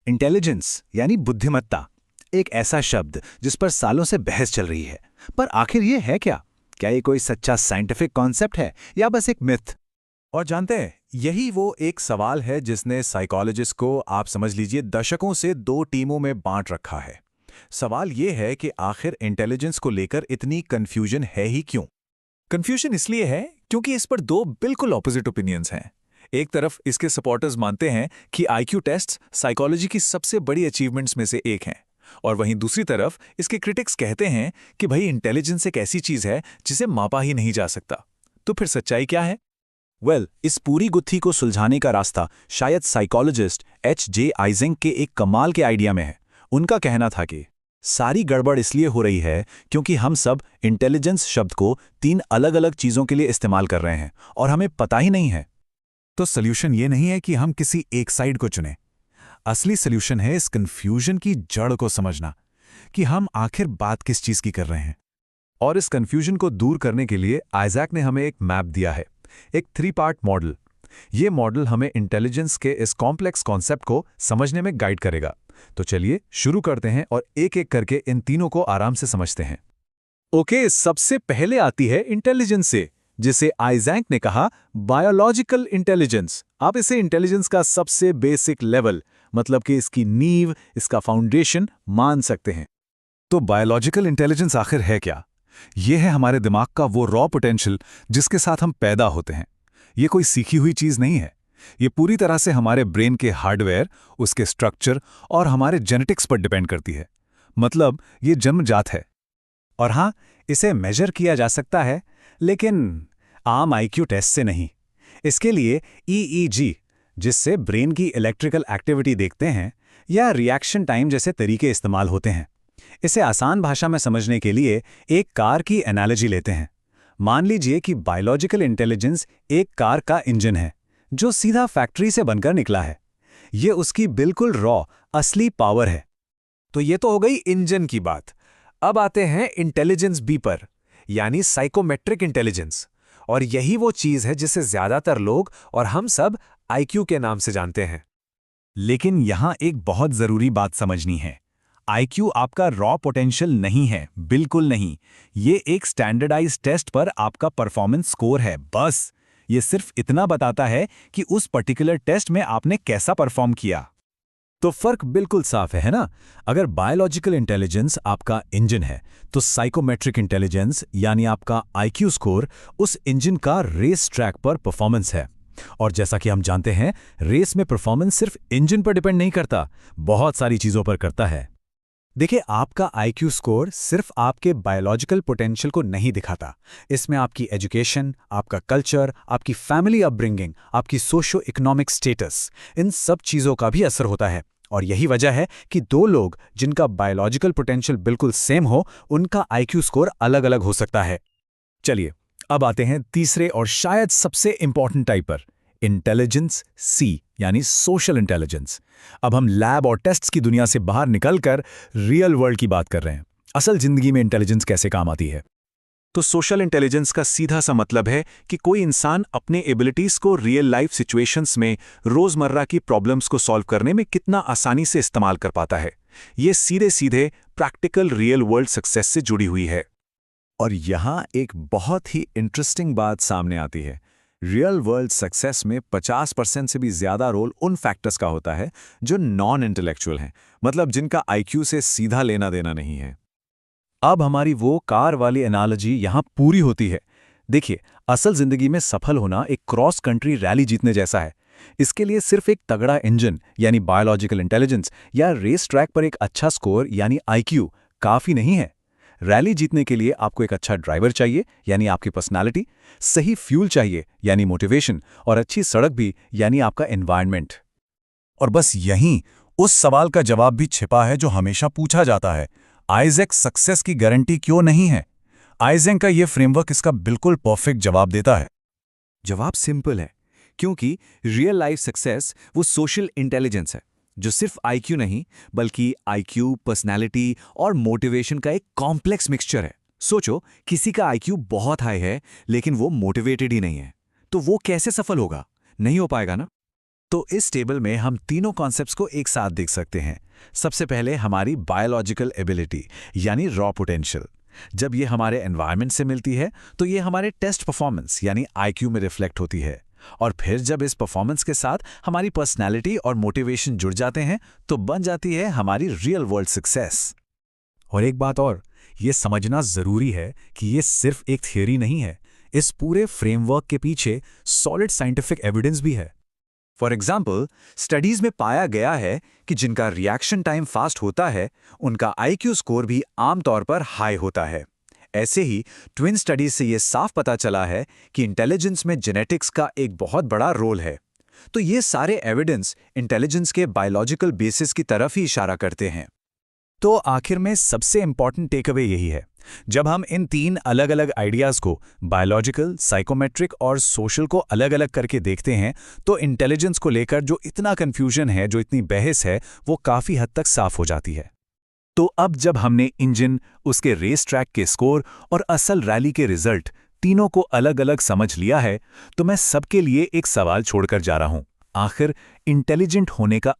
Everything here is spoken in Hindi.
इंटेलिजेंस यानी बुद्धिमत्ता एक ऐसा शब्द जिस पर सालों से बहस चल रही है। पर आखिर ये है क्या? क्या ये कोई सच्चा साइंटिफिक कॉन्सेप्ट है या बस एक मिथ? और जानते हैं, यही वो एक सवाल है जिसने साइकोलॉजिस्ट को, आप समझ लीजिए, दशकों से दो टीमों में बांट रखा है। सवाल ये है कि आखिर इंटेलिजेंस को लेकर इतनी कंफ्यूजन है ही क्यों? कंफ्यूजन इसलिए है क्योंकि इस पर दो बिल्कुल ऑपोजिट ओपिनियंस हैं। एक तरफ इसके सपोर्टर्स मानते हैं कि आईक्यू टेस्ट्स साइकोलॉजी की सबसे बड़ी अचीवमेंट्स में से एक हैं, और वहीं दूसरी तरफ इसके क्रिटिक्स कहते हैं कि भाई, इंटेलिजेंस एक ऐसी चीज है जिसे मापा ही नहीं जा सकता। तो फिर सच्चाई क्या है? इस पूरी गुत्थी को सुलझाने का रास्ता शायद साइकोलॉजिस्ट H.J. आइजेंक के एक कमाल के आइडिया में है। उनका कहना था कि सारी गड़बड़ इसलिए हो रही है क्योंकि हम सब इंटेलिजेंस शब्द को तीन अलग अलग चीजों के लिए इस्तेमाल कर रहे हैं और हमें पता ही नहीं है। तो सॉल्यूशन ये नहीं है कि हम किसी एक साइड को चुनें। असली सॉल्यूशन है इस कंफ्यूजन की जड़ को समझना, कि हम आखिर बात किस चीज की कर रहे हैं। और इस कंफ्यूजन को दूर करने के लिए आइजैक ने हमें एक मैप दिया है, एक 3 पार्ट मॉडल। ये मॉडल हमें इंटेलिजेंस के इस कॉम्प्लेक्स कॉन्सेप्ट को समझने में गाइड करेगा। तो चलिए शुरू करते हैं और एक एक करके इन तीनों को आराम से समझते हैं। ओके, सबसे पहले आती है इंटेलिजेंस से, जिसे आइजैक ने कहा बायोलॉजिकल इंटेलिजेंस। आप इसे इंटेलिजेंस का सबसे बेसिक लेवल, मतलब कि इसकी नींव, इसका फाउंडेशन मान सकते हैं। तो बायोलॉजिकल इंटेलिजेंस आखिर है क्या? यह है हमारे दिमाग का वो रॉ पोटेंशियल जिसके साथ हम पैदा होते हैं। ये कोई सीखी हुई चीज नहीं है। ये पूरी तरह से हमारे ब्रेन के हार्डवेयर, उसके स्ट्रक्चर और हमारे जेनेटिक्स पर डिपेंड करती है। मतलब ये जन्मजात है। और हाँ, इसे मेजर किया जा सकता है, लेकिन आम आईक्यू टेस्ट से नहीं। इसके लिए EEG, जिससे ब्रेन की इलेक्ट्रिकल एक्टिविटी देखते हैं, या रिएक्शन टाइम जैसे तरीके इस्तेमाल होते हैं। इसे आसान भाषा में समझने के लिए एक कार की एनालॉजी लेते हैं। मान लीजिए कि बायोलॉजिकल इंटेलिजेंस एक कार का इंजन है जो सीधा फैक्ट्री से बनकर निकला है। ये उसकी बिल्कुल रॉ असली पावर है। तो ये तो हो गई इंजन की बात। अब आते हैं इंटेलिजेंस बी पर, यानी साइकोमेट्रिक इंटेलिजेंस। और यही वो चीज है जिसे ज्यादातर लोग और हम सब आईक्यू के नाम से जानते हैं। लेकिन यहां एक बहुत जरूरी बात समझनी है। आईक्यू आपका रॉ पोटेंशियल नहीं है, बिल्कुल नहीं। ये एक स्टैंडर्डाइज्ड टेस्ट पर आपका परफॉर्मेंस स्कोर है, बस। ये सिर्फ इतना बताता है कि उस पर्टिकुलर टेस्ट में आपने कैसा परफॉर्म किया। तो फर्क बिल्कुल साफ है ना? अगर बायोलॉजिकल इंटेलिजेंस आपका इंजन है, तो साइकोमेट्रिक इंटेलिजेंस यानी आपका आईक्यू स्कोर उस इंजन का रेस ट्रैक पर परफॉर्मेंस है। और जैसा कि हम जानते हैं, रेस में परफॉर्मेंस सिर्फ इंजन पर डिपेंड नहीं करता, बहुत सारी चीजों पर करता है। देखिए, आपका आईक्यू स्कोर सिर्फ आपके बायोलॉजिकल पोटेंशियल को नहीं दिखाता। इसमें आपकी एजुकेशन, आपका कल्चर, आपकी फैमिली अपब्रिंगिंग, आपकी सोशो इकोनॉमिक स्टेटस, इन सब चीज़ों का भी असर होता है। और यही वजह है कि दो लोग जिनका बायोलॉजिकल पोटेंशियल बिल्कुल सेम हो, उनका आईक्यू स्कोर अलग अलग हो सकता है। चलिए, अब आते हैं तीसरे और शायद सबसे इंपॉर्टेंट टाइप पर, इंटेलिजेंस सी, यानी सोशल इंटेलिजेंस। अब हम लैब और टेस्ट्स की दुनिया से बाहर निकलकर रियल वर्ल्ड की बात कर रहे हैं। असल जिंदगी में इंटेलिजेंस कैसे काम आती है? तो सोशल इंटेलिजेंस का सीधा सा मतलब है कि कोई इंसान अपने एबिलिटीज को रियल लाइफ सिचुएशंस में, रोजमर्रा की प्रॉब्लम्स को सॉल्व करने में कितना आसानी से इस्तेमाल कर पाता है। ये सीधे सीधे प्रैक्टिकल रियल वर्ल्ड सक्सेस से जुड़ी हुई है। और यहां एक बहुत ही इंटरेस्टिंग बात सामने आती है। रियल वर्ल्ड सक्सेस में 50% से भी ज्यादा रोल उन फैक्टर्स का होता है जो नॉन इंटेलेक्चुअल हैं, मतलब जिनका आईक्यू से सीधा लेना देना नहीं है। अब हमारी वो कार वाली एनालॉजी यहां पूरी होती है। देखिए, असल जिंदगी में सफल होना एक क्रॉस कंट्री रैली जीतने जैसा है। इसके लिए सिर्फ एक तगड़ा इंजन यानी बायोलॉजिकल इंटेलिजेंस या रेस ट्रैक पर एक अच्छा स्कोर यानी आईक्यू काफी नहीं है। रैली जीतने के लिए आपको एक अच्छा ड्राइवर चाहिए, यानी आपकी पर्सनालिटी, सही फ्यूल चाहिए यानी मोटिवेशन, और अच्छी सड़क भी यानी आपका एनवायरनमेंट। और बस यहीं उस सवाल का जवाब भी छिपा है जो हमेशा पूछा जाता है, आइजैक सक्सेस की गारंटी क्यों नहीं है? आइजैक का ये फ्रेमवर्क इसका बिल्कुल परफेक्ट जवाब देता है। जवाब सिंपल है, क्योंकि रियल लाइफ सक्सेस वो सोशल इंटेलिजेंस है जो सिर्फ आईक्यू नहीं, बल्कि आईक्यू, पर्सनैलिटी और मोटिवेशन का एक कॉम्प्लेक्स मिक्सचर है। सोचो, किसी का आईक्यू बहुत हाई है लेकिन वो मोटिवेटेड ही नहीं है, तो वो कैसे सफल होगा? नहीं हो पाएगा ना। तो इस टेबल में हम तीनों कॉन्सेप्ट्स को एक साथ देख सकते हैं। सबसे पहले हमारी बायोलॉजिकल एबिलिटी यानी रॉ पोटेंशियल। जब ये हमारे एनवायरनमेंट से मिलती है तो ये हमारे टेस्ट परफॉर्मेंस यानी आईक्यू में रिफ्लेक्ट होती है। और फिर जब इस परफॉर्मेंस के साथ हमारी पर्सनैलिटी और मोटिवेशन जुड़ जाते हैं तो बन जाती है हमारी रियल वर्ल्ड सक्सेस। और एक बात और, ये समझना जरूरी है कि ये सिर्फ एक थियरी नहीं है, इस पूरे फ्रेमवर्क के पीछे सॉलिड साइंटिफिक एविडेंस भी है। फॉर एग्जाम्पल, स्टडीज में पाया गया है कि जिनका रिएक्शन टाइम फास्ट होता है उनका आईक्यू स्कोर भी आमतौर पर हाई होता है। ऐसे ही ट्विन स्टडीज से ये साफ पता चला है कि इंटेलिजेंस में जेनेटिक्स का एक बहुत बड़ा रोल है। तो ये सारे एविडेंस इंटेलिजेंस के बायोलॉजिकल बेसिस की तरफ ही इशारा करते हैं। तो आखिर में सबसे इंपॉर्टेंट टेकअवे यही है, जब हम इन तीन अलग अलग आइडियाज को बायोलॉजिकल, साइकोमेट्रिक और सोशल को अलग अलग करके देखते हैं तो इंटेलिजेंस को लेकर जो इतना कंफ्यूजन है, जो इतनी बहस है, वो काफी हद तक साफ हो जाती है। तो अब जब हमने इंजन, उसके रेस ट्रैक के स्कोर और असल रैली के रिजल्ट तीनों को अलग अलग समझ लिया है, तो मैं सबके लिए एक सवाल छोड़कर जा रहा हूं। आखिर इंटेलिजेंट होने का